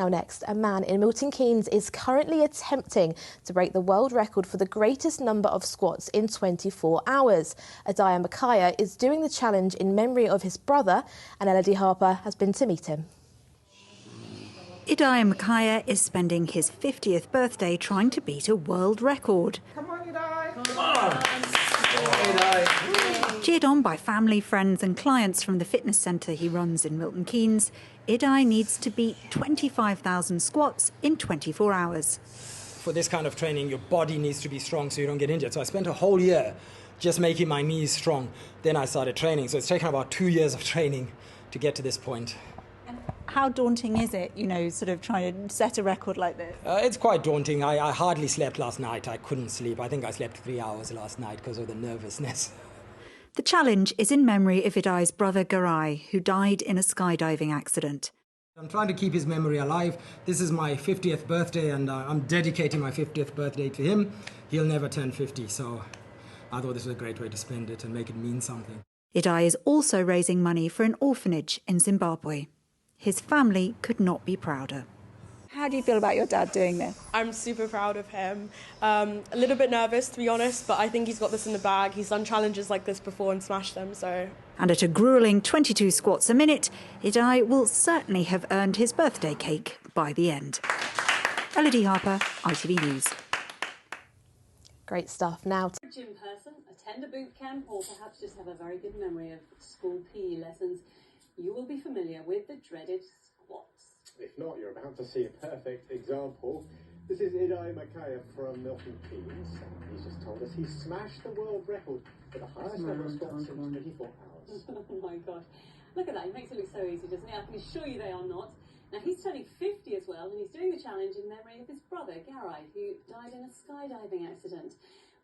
Now next, a man in Milton Keynes is currently attempting to break the world record for the greatest number of squats in 24 hours. Idai Makaya is doing the challenge in memory of his brother, and Elodie Harper has been to meet him. Idai Makaya is spending his 50th birthday trying to beat a world record. Come on, Idai! Come on, Idai! Cheered on by family, friends and clients from the fitness centre he runs in Milton Keynes, Idai needs to beat 25,000 squats in 24 hours. For this kind of training, your body needs to be strong so you don't get injured. So I spent a whole year just making my knees strong. Then I started training. So it's taken about 2 years of training to get to this point. How daunting is it, sort of trying to set a record like this? It's quite daunting. I hardly slept last night. I couldn't sleep. I think I slept 3 hours last night because of the nervousness. The challenge is in memory of Idai's brother Garai, who died in a skydiving accident. I'm trying to keep his memory alive. This is my 50th birthday and I'm dedicating my 50th birthday to him. He'll never turn 50, so I thought this was a great way to spend it and make it mean something. Idai is also raising money for an orphanage in Zimbabwe. His family could not be prouder. How do you feel about your dad doing this? I'm super proud of him. A little bit nervous, to be honest, but I think he's got this in the bag. He's done challenges like this before and smashed them, so... And at a gruelling 22 squats a minute, Idai will certainly have earned his birthday cake by the end. Elodie Harper, ITV News. Great stuff. Now... Gym person, attend a boot camp or perhaps just have a very good memory of school PE lessons, you will be familiar with the dreaded squats. If not, you're about to see a perfect example. This is Idai Makaya from Milton Keynes. He's just told us he smashed the world record for the highest number of squats in 24 hours. Oh my gosh. Look at that, he makes it look so easy, doesn't he? I can assure you they are not. Now he's turning 50 as well, and he's doing the challenge in memory of his brother, Garai, who died in a skydiving accident.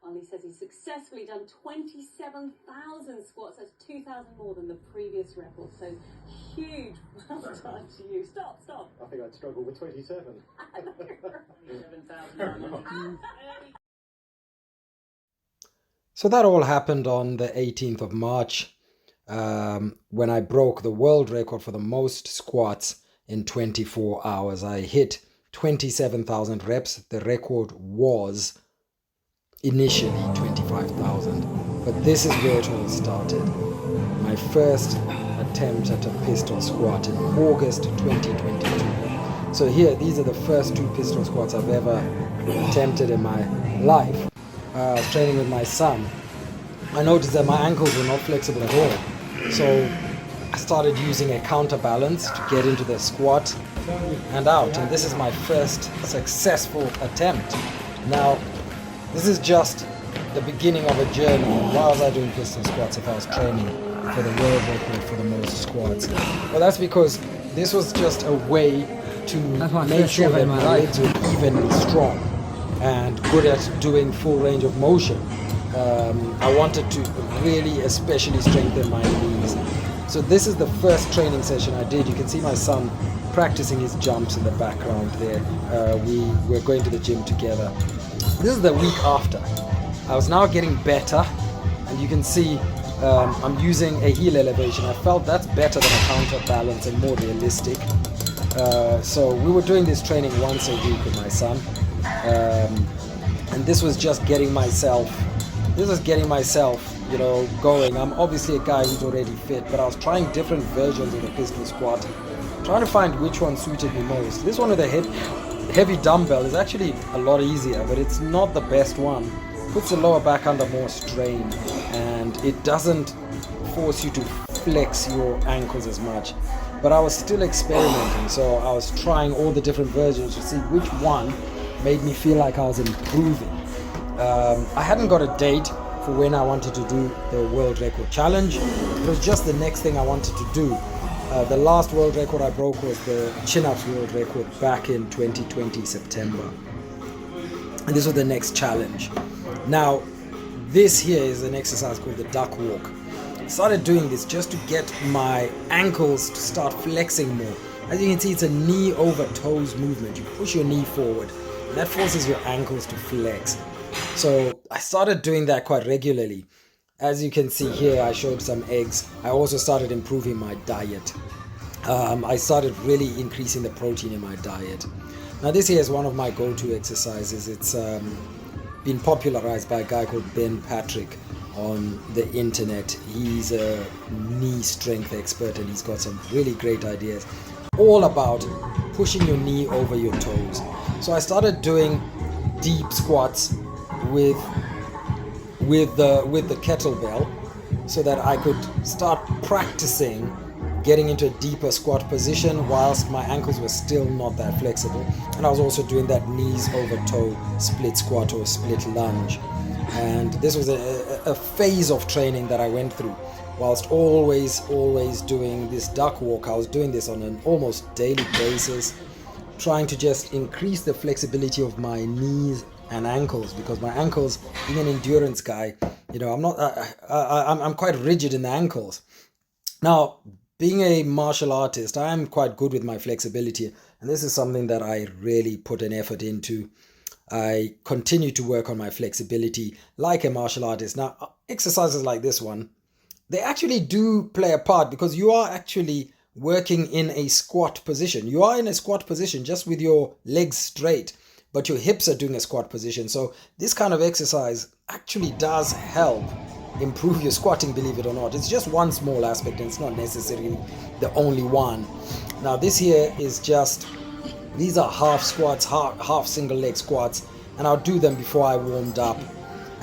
Well, he says he's successfully done 27,000 squats. That's 2,000 more than the previous record. So huge. Well done to you. Stop. I think I'd struggle with 27. 27,000. So that all happened on the 18th of March when I broke the world record for the most squats in 24 hours. I hit 27,000 reps. The record was initially 25,000, but this is where it all started. My first attempt at a pistol squat in August 2022. So here, these are the first 2 pistol squats I've ever attempted in my life. I was training with my son. I noticed that my ankles were not flexible at all. So I started using a counterbalance to get into the squat and out. And this is my first successful attempt. Now, this is just the beginning of a journey. Why was I doing pistol squats if I was training for the world record for the most squats? Well, that's because this was just a way to make sure that my legs were evenly strong and good at doing full range of motion. I wanted to really especially strengthen my knees. So this is the first training session I did. You can see my son practicing his jumps in the background there. We're going to the gym together. This is the week after. I was now getting better, and you can see I'm using a heel elevation. I felt that's better than a counterbalance and more realistic. So we were doing this training once a week with my son, and this was just getting myself, going. I'm obviously a guy who's already fit, but I was trying different versions of the pistol squat, trying to find which one suited me most. This one with the heavy dumbbell is actually a lot easier, but it's not the best one. Puts the lower back under more strain, and it doesn't force you to flex your ankles as much. But I was still experimenting, so I was trying all the different versions to see which one made me feel like I was improving. I hadn't got a date for when I wanted to do the world record challenge. It was just the next thing I wanted to do. The last world record I broke was the chin-ups world record back in 2020 September. And this was the next challenge. Now, this here is an exercise called the duck walk. I started doing this just to get my ankles to start flexing more. As you can see, it's a knee over toes movement. You push your knee forward, and that forces your ankles to flex. So I started doing that quite regularly. As you can see here, I showed some eggs. I also started improving my diet. I started really increasing the protein in my diet. Now this here is one of my go-to exercises. It's been popularized by a guy called Ben Patrick on the internet. He's a knee strength expert and he's got some really great ideas all about pushing your knee over your toes. So I started doing deep squats with the kettlebell so that I could start practicing getting into a deeper squat position whilst my ankles were still not that flexible. And I was also doing that knees over toe split squat or split lunge. And this was a phase of training that I went through. Whilst always doing this duck walk, I was doing this on an almost daily basis, trying to just increase the flexibility of my knees and ankles, because my ankles, being an endurance guy, I'm quite rigid in the ankles. Now, being a martial artist, I am quite good with my flexibility, and this is something that I really put an effort into. I continue to work on my flexibility like a martial artist. Now, exercises like this one, they actually do play a part because you are actually working in a squat position. You are in a squat position just with your legs straight, but your hips are doing a squat position. So this kind of exercise actually does help improve your squatting, believe it or not. It's just one small aspect and it's not necessarily the only one. Now this here is just, these are half squats, half single leg squats, and I'll do them before I warmed up.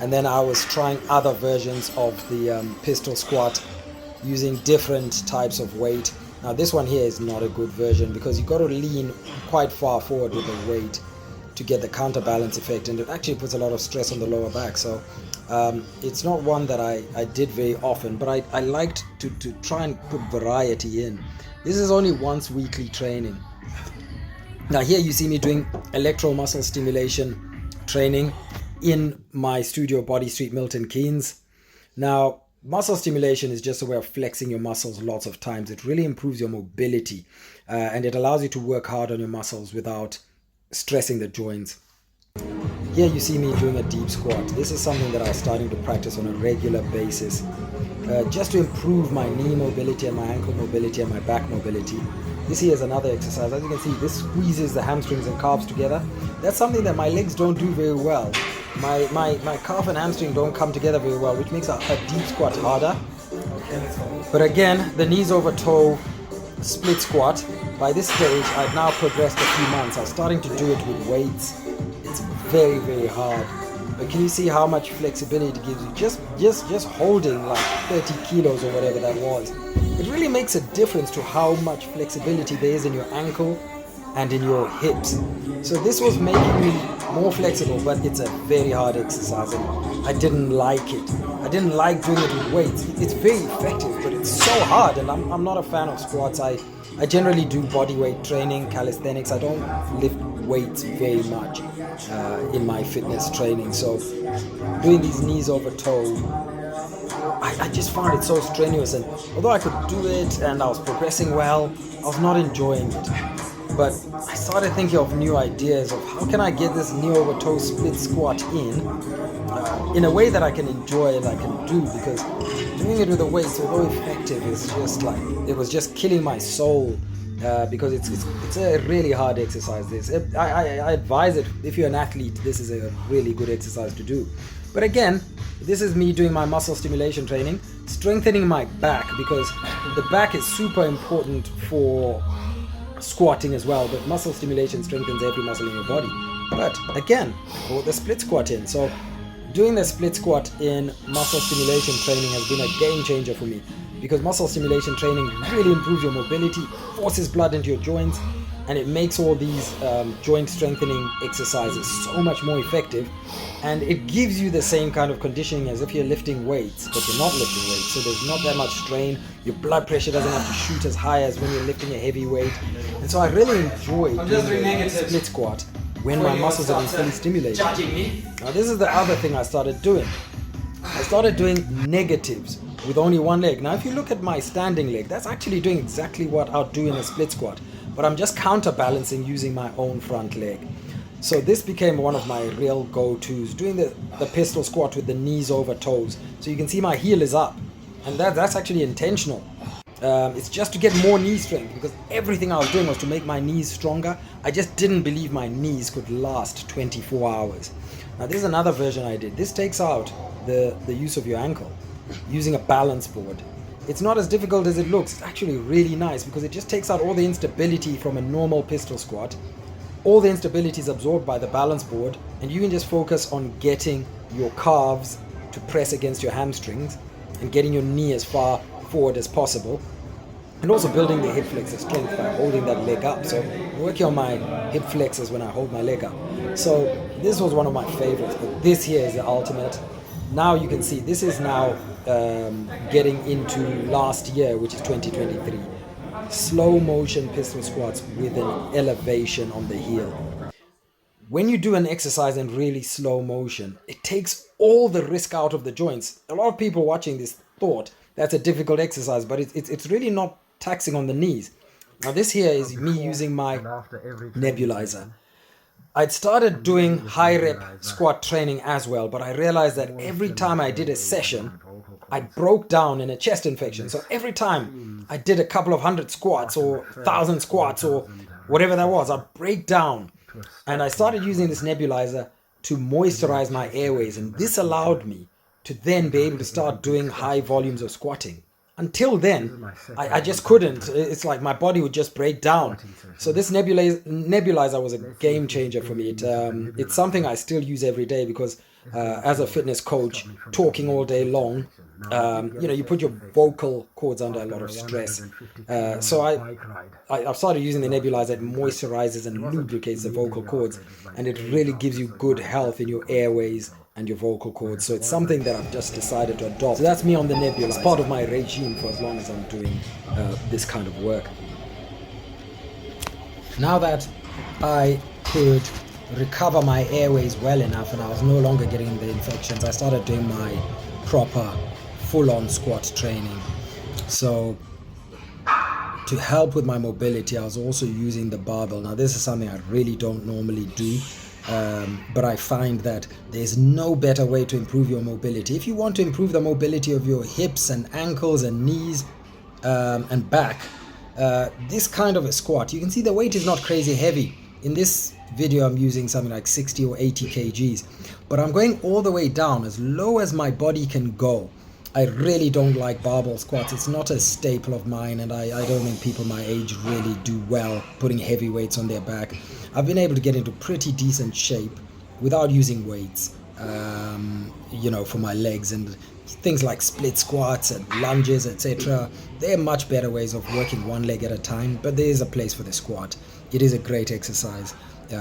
And then I was trying other versions of the pistol squat using different types of weight. Now this one here is not a good version because you've got to lean quite far forward with the weight to get the counterbalance effect, and it actually puts a lot of stress on the lower back. So it's not one that I did very often, but I liked to try and put variety in. This is only once weekly training. Now here you see me doing electromuscle stimulation training in my studio, Body Street, Milton Keynes. Now muscle stimulation is just a way of flexing your muscles lots of times. It really improves your mobility and it allows you to work hard on your muscles without stressing the joints. Here you see me doing a deep squat. This is something that I was starting to practice on a regular basis just to improve my knee mobility and my ankle mobility and my back mobility. This here is another exercise. As you can see, this squeezes the hamstrings and calves together. That's something that my legs don't do very well. My calf and hamstring don't come together very well, which makes a deep squat harder. But again, the knees over toe split squat, by this stage I've now progressed a few months. I was starting to do it with weights. It's very, very hard. But can you see how much flexibility it gives you? Just holding like 30 kilos or whatever that was. It really makes a difference to how much flexibility there is in your ankle and in your hips. So this was making me more flexible, but it's a very hard exercise and I didn't like it. I didn't like doing it with weights. It's very effective, but it's so hard, and I'm not a fan of squats. I generally do body weight training, calisthenics. I don't lift weights very much in my fitness training. So doing these knees over toe, I just found it so strenuous, and although I could do it and I was progressing well, I was not enjoying it. But I started thinking of new ideas of how can I get this knee over toe split squat in a way that I can enjoy and I can do, because doing it with the weights, although effective, is just like, it was just killing my soul because it's a really hard exercise. I advise it, if you're an athlete, this is a really good exercise to do. But again, this is me doing my muscle stimulation training, strengthening my back, because the back is super important for squatting as well, but muscle stimulation strengthens every muscle in your body. But again, put the split squat in. So doing the split squat in muscle stimulation training has been a game changer for me, because muscle stimulation training really improves your mobility, forces blood into your joints, and it makes all these joint strengthening exercises so much more effective, and it gives you the same kind of conditioning as if you're lifting weights, but you're not lifting weights, so there's not that much strain. Your blood pressure doesn't have to shoot as high as when you're lifting a heavy weight. And so I really enjoy doing the split squat when my muscles are being fully stimulated. Now this is the other thing I started doing. I started doing negatives with only one leg. Now if you look at my standing leg, that's actually doing exactly what I'll do in a split squat, but I'm just counterbalancing using my own front leg. So this became one of my real go-tos, doing the pistol squat with the knees over toes. So you can see my heel is up, and that's actually intentional. It's just to get more knee strength, because everything I was doing was to make my knees stronger. I just didn't believe my knees could last 24 hours. Now this is another version I did. This takes out the use of your ankle using a balance board. It's not as difficult as it looks. It's actually really nice because it just takes out all the instability from a normal pistol squat. All the instability is absorbed by the balance board, and you can just focus on getting your calves to press against your hamstrings and getting your knee as far forward as possible, and also building the hip flexor strength by holding that leg up. So I'm working on my hip flexors when I hold my leg up. So this was one of my favorites, but this here is the ultimate. Now you can see this is now getting into last year, which is 2023. Slow motion pistol squats with an elevation on the heel. When you do an exercise in really slow motion, it takes all the risk out of the joints. A lot of people watching this thought that's a difficult exercise, but it's really not taxing on the knees. Now this here is me using my nebulizer. I'd started doing high rep squat training as well, but I realized that every time I did a session, I broke down in a chest infection. So every time I did a couple of 100 squats or 1,000 squats or whatever that was, I'd break down. And I started using this nebulizer to moisturize my airways, and this allowed me to then be able to start doing high volumes of squatting. Until then, I just couldn't. It's like my body would just break down. So this nebulizer was a game changer for me. It's something I still use every day because as a fitness coach, talking all day long, you put your vocal cords under a lot of stress. So I've started using the nebulizer. It moisturizes and lubricates the vocal cords, and it really gives you good health in your airways and your vocal cords. So it's something that I've just decided to adopt. So that's me on the nebulizer. It's part of my regime for as long as I'm doing this kind of work. Now that I could recover my airways well enough and I was no longer getting the infections, I started doing my proper full-on squat training. So to help with my mobility, I was also using the barbell. Now this is something I really don't normally do, but I find that there's no better way to improve your mobility. If you want to improve the mobility of your hips and ankles and knees and back, this kind of a squat, you can see the weight is not crazy heavy. In this video I'm using something like 60 or 80 kgs, but I'm going all the way down as low as my body can go. I really don't like barbell squats. It's not a staple of mine, and I don't think people my age really do well putting heavy weights on their back. I've been able to get into pretty decent shape without using weights, for my legs, and things like split squats and lunges, etc. They're much better ways of working one leg at a time, but there is a place for the squat. It is a great exercise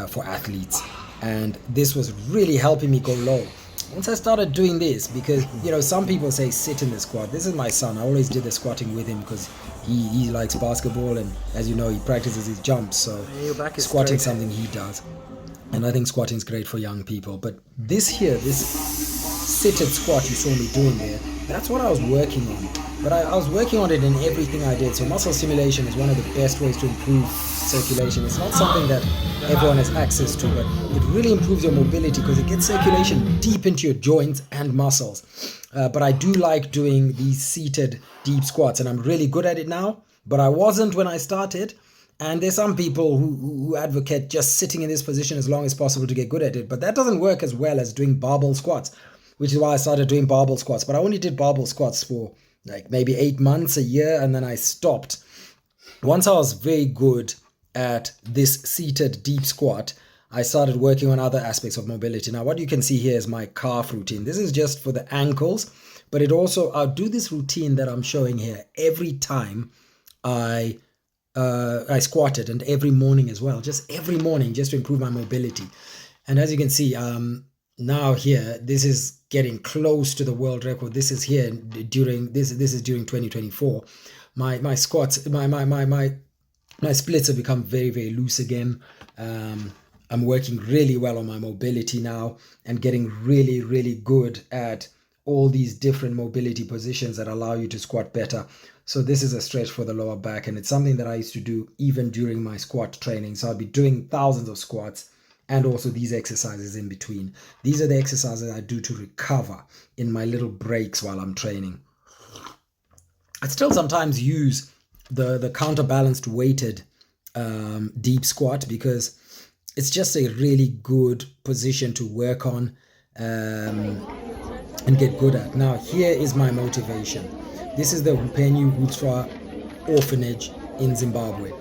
for athletes, and this was really helping me go low. Once I started doing this, because some people say sit in the squat. This is my son. I always did the squatting with him because he likes basketball, and as you know, he practices his jumps, so squatting is something he does, and I think squatting is great for young people. But this seated squat you saw me doing there, that's what I was working on. But I was working on it in everything I did. So muscle stimulation is one of the best ways to improve circulation. It's not something that everyone has access to, but it really improves your mobility because it gets circulation deep into your joints and muscles. But I do like doing these seated deep squats, and I'm really good at it now, but I wasn't when I started. And there's some people who advocate just sitting in this position as long as possible to get good at it, but that doesn't work as well as doing barbell squats, which is why I started doing barbell squats. But I only did barbell squats for like maybe 8 months, a year, and then I stopped. Once I was very good at this seated deep squat, I started working on other aspects of mobility. Now what you can see here is my calf routine. This is just for the ankles, but I'll do this routine that I'm showing here every time I squatted, and every morning as well, just every morning, just to improve my mobility. And as you can see, now here, this is getting close to the world record. This is here during this is during 2024. My squats, my splits have become very, very loose again. I'm working really well on my mobility now and getting really, really good at all these different mobility positions that allow you to squat better. So this is a stretch for the lower back, and it's something that I used to do even during my squat training. So I'll be doing thousands of squats and also these exercises in between. These are the exercises I do to recover in my little breaks while I'm training. I still sometimes use the counterbalanced weighted deep squat, because it's just a really good position to work on and get good at. Now, here is my motivation. This is the Hupenyu Hutsva orphanage in Zimbabwe.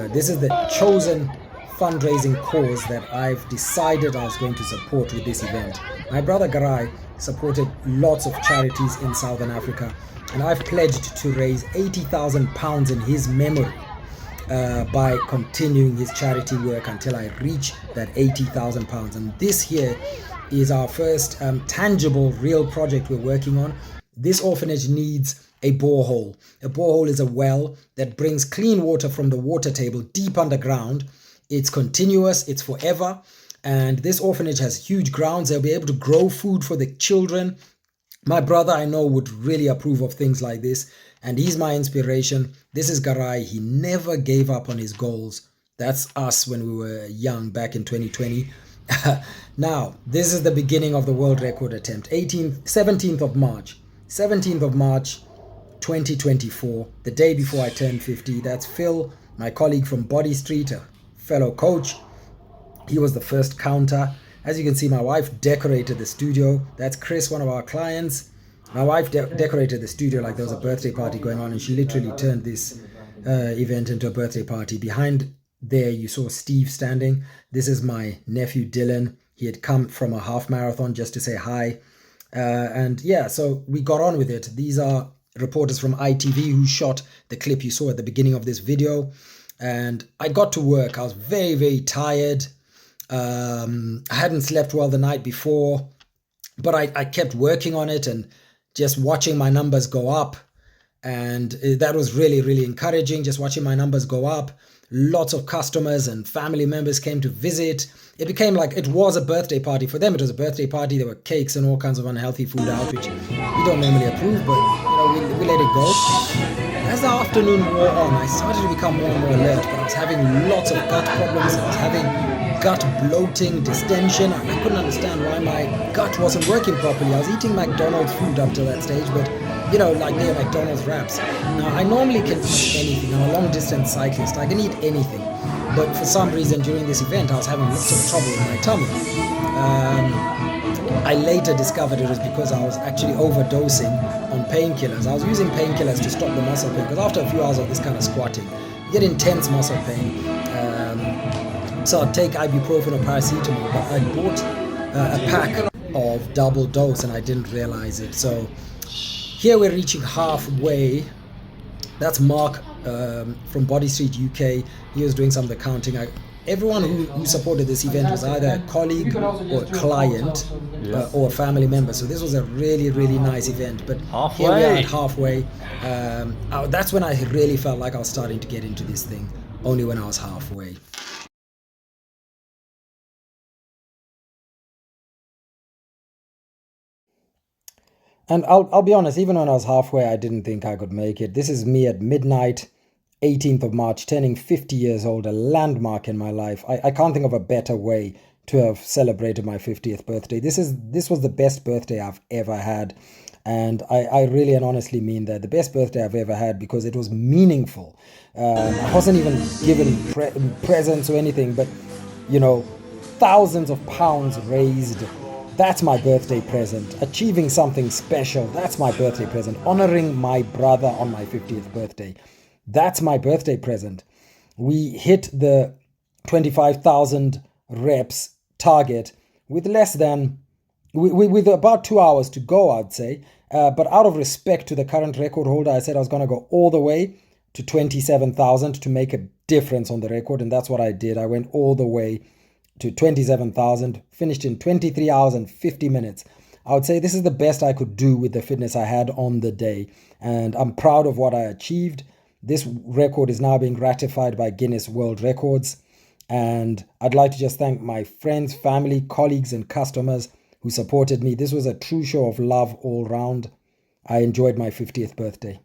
This is the chosen fundraising cause that I've decided I was going to support with this event. My brother Garai supported lots of charities in Southern Africa, and I've pledged to raise £80,000 in his memory by continuing his charity work until I reach that £80,000. And this here is our first tangible, real project we're working on. This orphanage needs a borehole. A borehole is a well that brings clean water from the water table deep underground. It's continuous, it's forever. And this orphanage has huge grounds. They'll be able to grow food for the children. My brother, I know, would really approve of things like this. And he's my inspiration. This is Garai. He never gave up on his goals. That's us when we were young back in 2020. Now, this is the beginning of the world record attempt. 17th of March, 2024, the day before I turned 50. That's Phil, my colleague from Body Street, a fellow coach. He was the first counter. As you can see, my wife decorated the studio. That's Chris, one of our clients. My wife decorated the studio like there was a birthday party going on, and she literally turned this event into a birthday party. Behind there, you saw Steve standing. This is my nephew, Dylan. He had come from a half marathon just to say hi. And yeah, so we got on with it. These are reporters from ITV who shot the clip you saw at the beginning of this video. And I got to work. I was very, very tired. I hadn't slept well the night before, but I kept working on it and just watching my numbers go up. And that was really, really encouraging, just watching my numbers go up. Lots of customers and family members came to visit. It became like it was a birthday party. For them, it was a birthday party. There were cakes and all kinds of unhealthy food out, which we don't normally approve, but we let it go. As the afternoon wore on, I started to become more and more alert, but I was having lots of gut problems. I was having gut bloating, distension. I couldn't understand why my gut wasn't working properly. I was eating McDonald's food up to that stage, but like near McDonald's wraps. Now, I normally can eat anything. I'm a long distance cyclist. I can eat anything. But for some reason during this event, I was having lots of trouble with my tummy. I later discovered it was because I was actually overdosing on painkillers. I was using painkillers to stop the muscle pain, because after a few hours of this kind of squatting, you get intense muscle pain. So I'd take ibuprofen or paracetamol, but I bought a pack of double dose and I didn't realize it. So here we're reaching halfway. That's Mark from Body Street UK. He was doing some of the counting. Everyone who supported this event was either a colleague or a client or a family member. So this was a really, really nice event. But here we are at halfway. That's when I really felt like I was starting to get into this thing, only when I was halfway. And I'll be honest, even when I was halfway, I didn't think I could make it. This is me at midnight, 18th of March, turning 50 years old, a landmark in my life. I can't think of a better way to have celebrated my 50th birthday. This was the best birthday I've ever had. And I really and honestly mean that. The best birthday I've ever had, because it was meaningful. I wasn't even given presents or anything, but, thousands of pounds raised. That's my birthday present. Achieving something special, that's my birthday present. Honoring my brother on my 50th birthday, that's my birthday present. We hit the 25,000 reps target with with about 2 hours to go, I'd say. But out of respect to the current record holder, I said I was going to go all the way to 27,000 to make a difference on the record. And that's what I did. I went all the way to 27,000, finished in 23 hours and 50 minutes. I would say this is the best I could do with the fitness I had on the day. And I'm proud of what I achieved. This record is now being ratified by Guinness World Records. And I'd like to just thank my friends, family, colleagues, and customers who supported me. This was a true show of love all round. I enjoyed my 50th birthday.